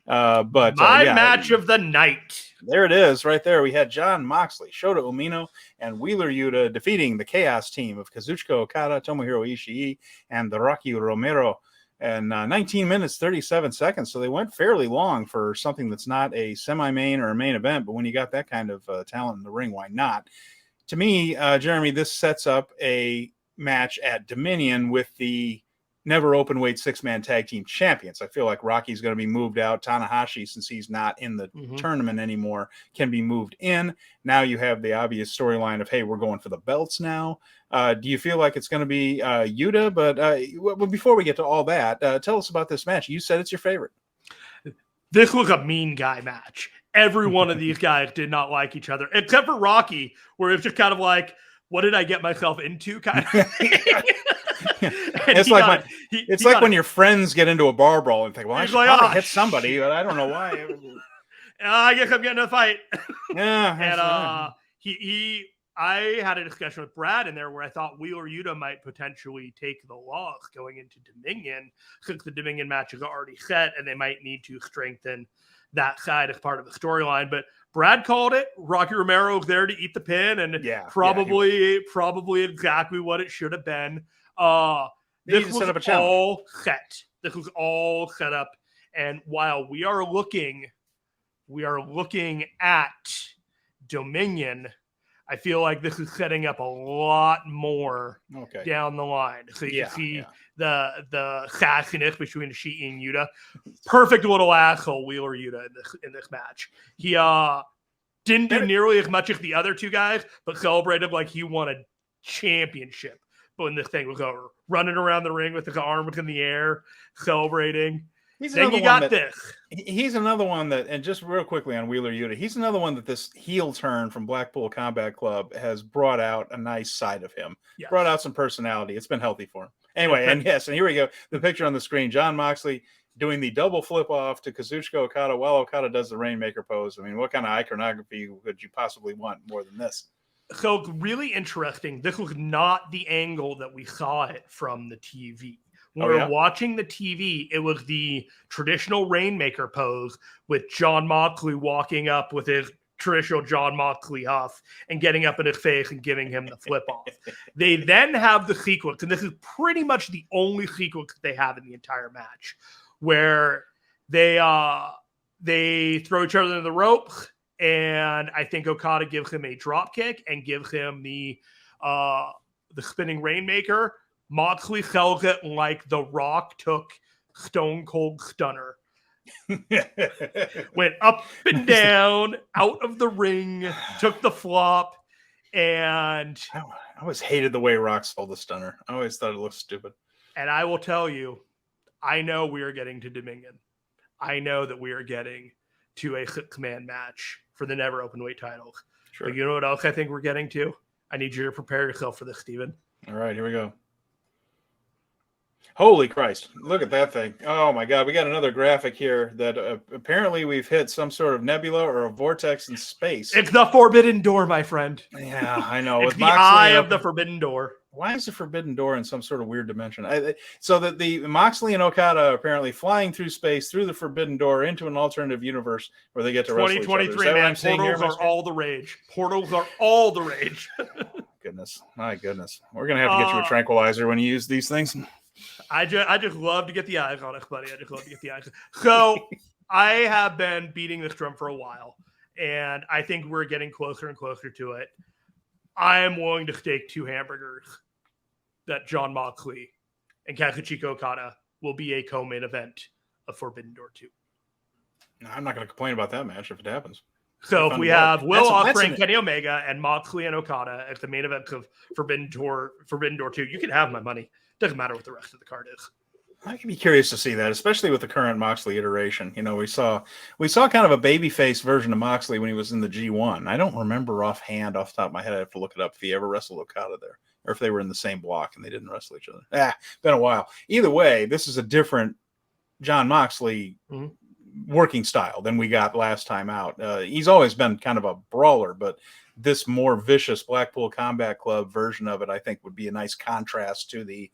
But my yeah, match of the night. There it is, right there. We had Jon Moxley, Shota Umino, and Wheeler Yuta defeating the Chaos team of Kazuchika Okada, Tomohiro Ishii, and the Rocky Romero. And 19 minutes, 37 seconds. So they went fairly long for something that's not a semi-main or a main event. But when you got that kind of talent in the ring, why not? To me, Jeremy, this sets up a match at Dominion with the never open weight 6-man tag team champions. I feel like Rocky's going to be moved out. Tanahashi, since he's not in the tournament anymore, can be moved in. Now you have the obvious storyline of, hey, we're going for the belts now. Do you feel like it's going to be Yuta? But before we get to all that, tell us about this match. You said it's your favorite. This was a mean guy match. Every one of these guys did not like each other, except for Rocky, where it's just kind of like, what did I get myself into? Kind of. It's like when your friends get into a bar brawl and think, well, I should probably hit somebody, but I don't know why. I guess I'm getting in a fight. Yeah. And I had a discussion with Brad in there where I thought Wheeler Yuta might potentially take the loss going into Dominion, since the Dominion match is already set and they might need to strengthen that side as part of the storyline. But Brad called it. Rocky Romero was there to eat the pin, and probably exactly what it should have been. This was all set. This was all set up. And while we are looking at Dominion, I feel like this is setting up a lot more down the line. So you see the sassiness between Ishii and Yuta. Perfect little asshole Wheeler Yuta in this match. He didn't do nearly as much as the other two guys, but celebrated like he won a championship when this thing was over. Running around the ring with his arms in the air, celebrating. Then you got this. He's another one that, and just real quickly on Wheeler Yuta, he's another one that this heel turn from Blackpool Combat Club has brought out a nice side of him. Yes. Brought out some personality. It's been healthy for him. Anyway, and here we go. The picture on the screen, Jon Moxley doing the double flip off to Kazuchika Okada while Okada does the Rainmaker pose. I mean, what kind of iconography could you possibly want more than this? So really interesting. This was not the angle that we saw it from the TV. When we were watching the TV, it was the traditional Rainmaker pose with Jon Moxley walking up with his traditional Jon Moxley huff and getting up in his face and giving him the flip off. They then have the sequence, and this is pretty much the only sequence that they have in the entire match, where they throw each other in the ropes, and I think Okada gives him a drop kick and gives him the spinning Rainmaker. Moxley sells it like The Rock took Stone Cold Stunner. Went up and down, out of the ring, took the flop, and... I always hated the way Rock sold the Stunner. I always thought it looked stupid. And I will tell you, I know we are getting to Dominion. I know that we are getting to a 6-man match for the never openweight titles. Sure. But you know what else I think we're getting to? I need you to prepare yourself for this, Steven. All right, here we go. Holy Christ. Look at that thing. Oh, my God. We got another graphic here that apparently we've hit some sort of nebula or a vortex in space. It's the Forbidden Door, my friend. Yeah, I know. It's the eye of the Forbidden Door. Why is the Forbidden Door in some sort of weird dimension? So that the Moxley and Okada are apparently flying through space, through the Forbidden Door, into an alternative universe where they get to wrestle each other. 2023, man. Portals are all the rage. Portals are all the rage. Goodness. My goodness. We're going to have to get you a tranquilizer when you use these things. I just love to get the eyes on it, buddy. I just love to get the eyes. So I have been beating this drum for a while, and I think we're getting closer and closer to it. I am willing to stake 2 hamburgers that Jon Moxley and Kazuchika Okada will be a co-main event of Forbidden Door 2. I'm not going to complain about that match if it happens. So if we have Will Ospreay and Kenny Omega and Moxley and Okada at the main event of Forbidden Door 2, you can have my money. Doesn't matter what the rest of the card is. I can be curious to see that, especially with the current Moxley iteration. You know, we saw kind of a babyface version of Moxley when he was in the G1. I don't remember offhand, off the top of my head. I have to look it up if he ever wrestled Okada there, or if they were in the same block and they didn't wrestle each other. Been a while. Either way, this is a different Jon Moxley working style than we got last time out. He's always been kind of a brawler, but this more vicious Blackpool Combat Club version of it, I think, would be a nice contrast to the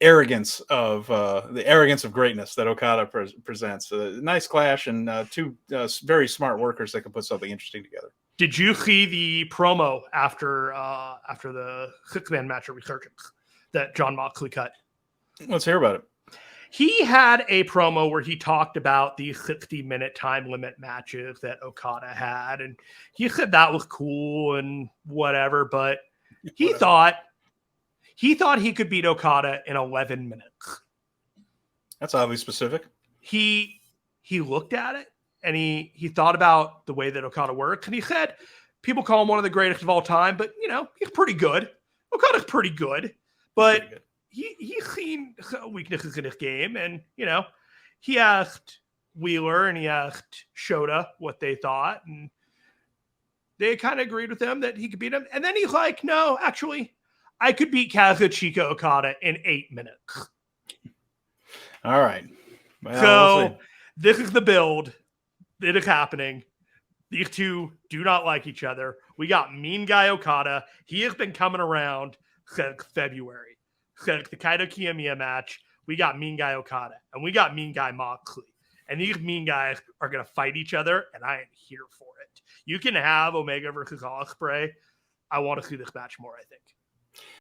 arrogance of greatness that Okada presents. A nice clash, and two very smart workers that can put something interesting together. Did you see the promo after the six-man match at Resurgence that Jon Moxley cut? Let's hear about it. He had a promo where he talked about the 60-minute time limit matches that Okada had, and he said that was cool and whatever, but he thought he could beat Okada in 11 minutes. That's oddly specific. He looked at it, and he thought about the way that Okada works, and he said, people call him one of the greatest of all time, but, he's pretty good. Okada's pretty good, but he's seen weaknesses in his game, and, he asked Wheeler and he asked Shota what they thought, and they kind of agreed with him that he could beat him. And then he's like, no, actually, I could beat Kazuchika Okada in 8 minutes. All right. Well, so this is the build. It is happening. These two do not like each other. We got Mean Guy Okada. He has been coming around since February. Since the Kaito Kiyomiya match, we got Mean Guy Okada. And we got Mean Guy Moxley. And these mean guys are going to fight each other, and I am here for it. You can have Omega versus Ospreay. I want to see this match more, I think.